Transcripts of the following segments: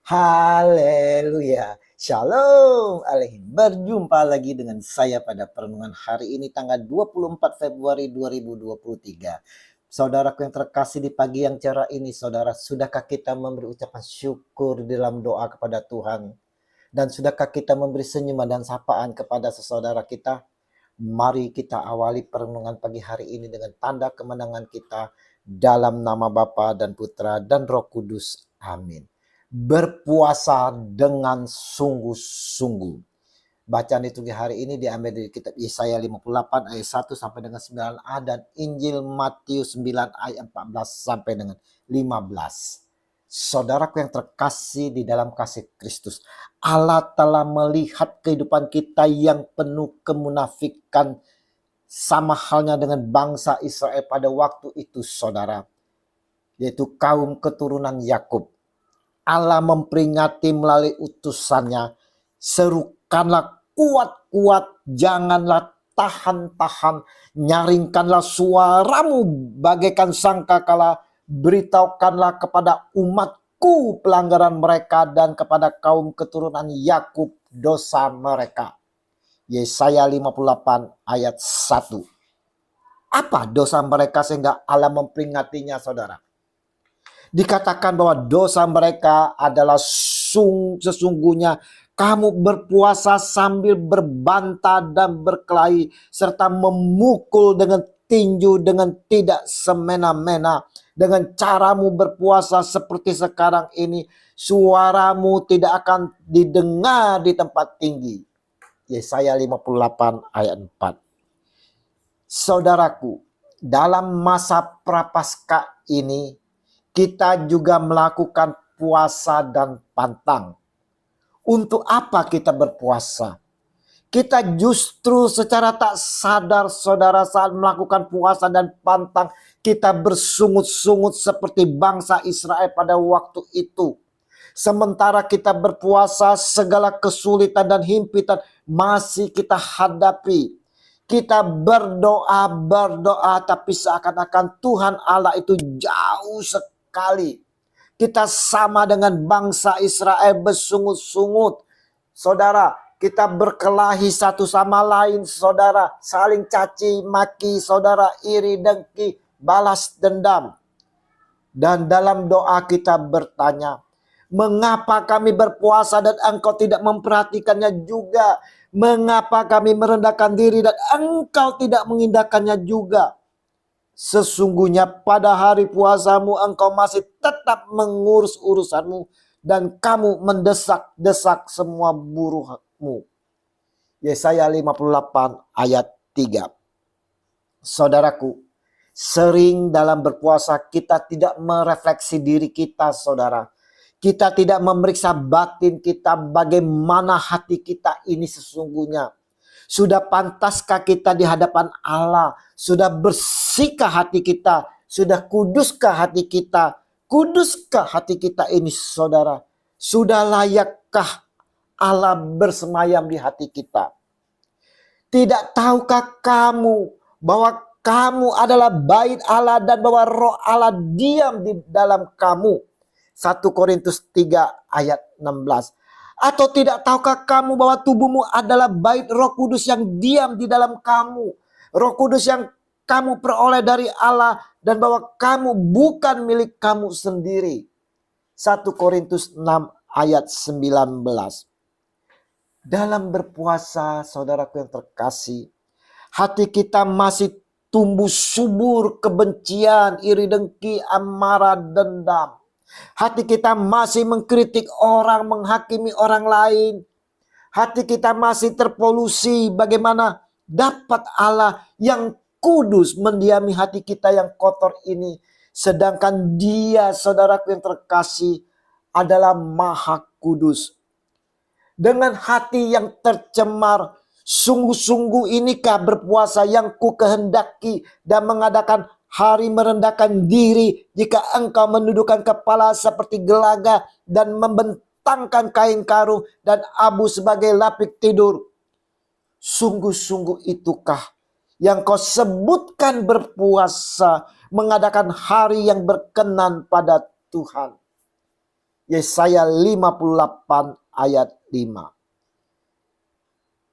Haleluya. Shalom aleihim. Berjumpa lagi dengan saya pada perenungan hari ini tanggal 24 Februari 2023. Saudaraku yang terkasih, di pagi yang cerah ini, saudara, sudahkah kita memberi ucapan syukur dalam doa kepada Tuhan? Dan sudahkah kita memberi senyuman dan sapaan kepada sesaudara kita? Mari kita awali perenungan pagi hari ini dengan tanda kemenangan kita dalam nama Bapa dan Putra dan Roh Kudus. Amin. Berpuasa dengan sungguh-sungguh. Bacaan liturgi hari ini diambil dari kitab Yesaya 58 ayat 1 sampai dengan 9a dan Injil Matius 9 ayat 14 sampai dengan 15. Saudaraku yang terkasih di dalam kasih Kristus, Allah telah melihat kehidupan kita yang penuh kemunafikan, sama halnya dengan bangsa Israel pada waktu itu, saudara, yaitu kaum keturunan Yakub. Allah memperingati melalui utusannya, serukanlah kuat-kuat, janganlah tahan-tahan, nyaringkanlah suaramu bagaikan sangkakala, beritahukanlah kepada umatku pelanggaran mereka dan kepada kaum keturunan Yakub dosa mereka. Yesaya 58 ayat 1. Apa dosa mereka sehingga Allah memperingatinya, saudara? Dikatakan bahwa dosa mereka adalah sesungguhnya kamu berpuasa sambil berbantah dan berkelahi, serta memukul dengan tinju dengan tidak semena-mena. Dengan caramu berpuasa seperti sekarang ini, suaramu tidak akan didengar di tempat tinggi. Yesaya 58 ayat 4. Saudaraku, dalam masa prapaskah ini, kita juga melakukan puasa dan pantang. Untuk apa kita berpuasa? Kita justru secara tak sadar, saudara, saat melakukan puasa dan pantang, kita bersungut-sungut seperti bangsa Israel pada waktu itu. Sementara kita berpuasa, segala kesulitan dan himpitan masih kita hadapi. Kita berdoa, tapi seakan-akan Tuhan Allah itu jauh sekali. Kita sama dengan bangsa Israel bersungut-sungut. Saudara, kita berkelahi satu sama lain, saudara. Saling caci maki, saudara, iri dengki, balas dendam. Dan dalam doa kita bertanya, mengapa kami berpuasa dan engkau tidak memperhatikannya juga? Mengapa kami merendahkan diri dan engkau tidak mengindahkannya juga? Sesungguhnya pada hari puasamu engkau masih tetap mengurus urusanmu dan kamu mendesak-desak semua buruhmu. Yesaya 58 ayat 3. Saudaraku, sering dalam berpuasa kita tidak merefleksi diri kita, saudara. Kita tidak memeriksa batin kita, bagaimana hati kita ini sesungguhnya. Sudah pantaskah kita di hadapan Allah? Sudah bersihkah hati kita? Sudah kuduskah hati kita? Kuduskah hati kita ini, saudara? Sudah layakkah Allah bersemayam di hati kita? Tidak tahukah kamu bahwa kamu adalah bait Allah dan bahwa roh Allah diam di dalam kamu? 1 Korintus 3 ayat 16. Atau tidak tahukah kamu bahwa tubuhmu adalah bait Roh Kudus yang diam di dalam kamu? Roh Kudus yang kamu peroleh dari Allah dan bahwa kamu bukan milik kamu sendiri. 1 Korintus 6 ayat 19. Dalam berpuasa, saudaraku yang terkasih, hati kita masih tumbuh subur kebencian, iri dengki, amarah, dendam. Hati kita masih mengkritik orang, menghakimi orang lain. Hati kita masih terpolusi. Bagaimana dapat Allah yang kudus mendiami hati kita yang kotor ini? Sedangkan Dia, saudaraku yang terkasih, adalah Maha Kudus. Dengan hati yang tercemar, sungguh-sungguh inikah berpuasa yang ku kehendaki dan mengadakan hari merendahkan diri jika engkau menundukkan kepala seperti gelaga dan membentangkan kain karung dan abu sebagai lapik tidur. Sungguh-sungguh itukah yang kau sebutkan berpuasa, mengadakan hari yang berkenan pada Tuhan? Yesaya 58 ayat 5.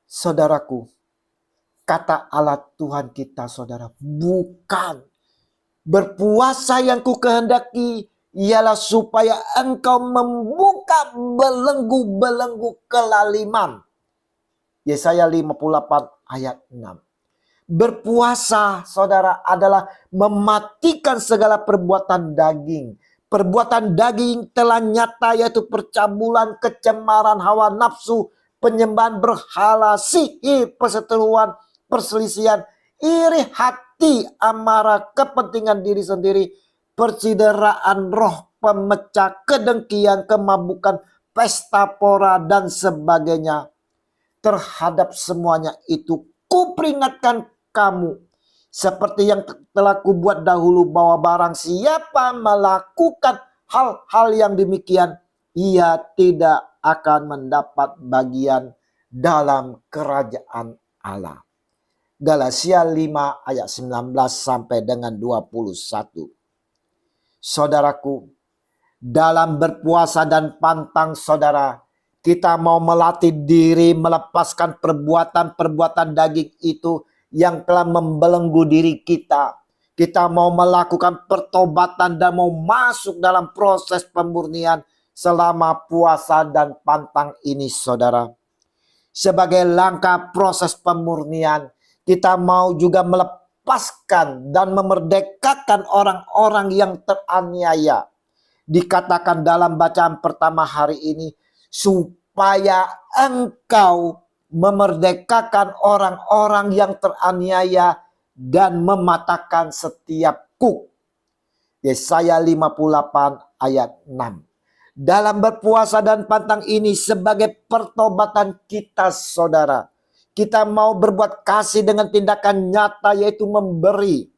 Saudaraku, kata Allah Tuhan kita, saudara, bukan berpuasa yang ku kehendaki ialah supaya engkau membuka belenggu-belenggu kelaliman. Yesaya 58 ayat 6. Berpuasa, saudara, adalah mematikan segala perbuatan daging. Perbuatan daging telah nyata, yaitu percabulan, kecemaran, hawa nafsu, penyembahan berhala, sihir, perseteruan, perselisihan, iri hati, amarah, kepentingan diri sendiri, percideraan roh, pemecah, kedengkian, kemabukan, pesta pora, dan sebagainya. Terhadap semuanya itu kuperingatkan kamu, seperti yang telah kubuat dahulu, bahwa barang siapa melakukan hal-hal yang demikian, ia tidak akan mendapat bagian dalam kerajaan Allah. Galatia 5 ayat 19 sampai dengan 21. Saudaraku, dalam berpuasa dan pantang, saudara, kita mau melatih diri melepaskan perbuatan-perbuatan daging itu yang telah membelenggu diri kita. Kita mau melakukan pertobatan dan mau masuk dalam proses pemurnian selama puasa dan pantang ini, saudara. Sebagai langkah proses pemurnian, kita mau juga melepaskan dan memerdekakan orang-orang yang teraniaya. Dikatakan dalam bacaan pertama hari ini, supaya engkau memerdekakan orang-orang yang teraniaya dan mematahkan setiap kuk. Yesaya 58 ayat 6. Dalam berpuasa dan pantang ini sebagai pertobatan kita, saudara, kita mau berbuat kasih dengan tindakan nyata, yaitu memberi,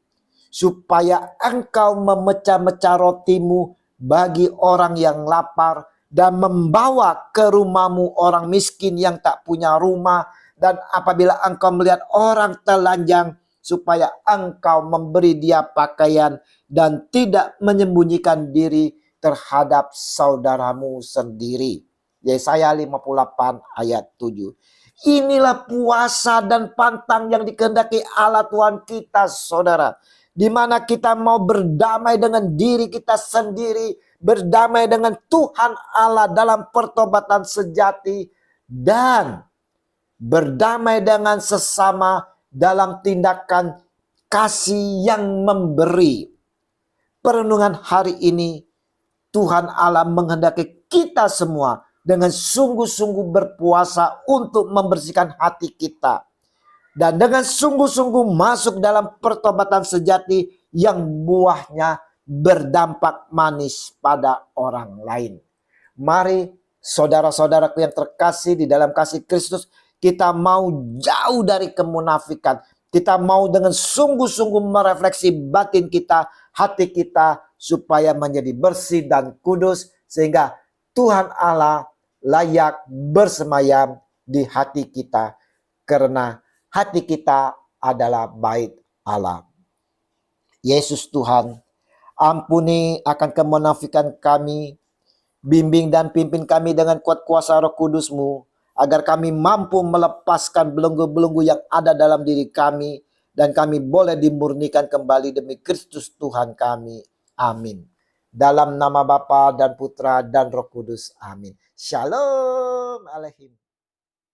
supaya engkau memecah-mecah rotimu bagi orang yang lapar, dan membawa ke rumahmu orang miskin yang tak punya rumah. Dan apabila engkau melihat orang telanjang, supaya engkau memberi dia pakaian dan tidak menyembunyikan diri terhadap saudaramu sendiri. Yesaya 58 ayat 7. Inilah puasa dan pantang yang dikehendaki Allah Tuhan kita, saudara, di mana kita mau berdamai dengan diri kita sendiri, berdamai dengan Tuhan Allah dalam pertobatan sejati, dan berdamai dengan sesama dalam tindakan kasih yang memberi. Perenungan hari ini, Tuhan Allah menghendaki kita semua dengan sungguh-sungguh berpuasa untuk membersihkan hati kita, dan dengan sungguh-sungguh masuk dalam pertobatan sejati yang buahnya berdampak manis pada orang lain. Mari saudara-saudaraku yang terkasih di dalam kasih Kristus, kita mau jauh dari kemunafikan. Kita mau dengan sungguh-sungguh merefleksi batin kita, hati kita, supaya menjadi bersih dan kudus, sehingga Tuhan Allah layak bersemayam di hati kita, karena hati kita adalah bait Allah. Yesus Tuhan, ampuni akan kemunafikan kami, bimbing dan pimpin kami dengan kuat kuasa Roh Kudus-Mu, agar kami mampu melepaskan belenggu-belenggu yang ada dalam diri kami, dan kami boleh dimurnikan kembali demi Kristus Tuhan kami. Amin. Dalam nama Bapa dan Putra dan Roh Kudus. Amin. Shalom Aleichem.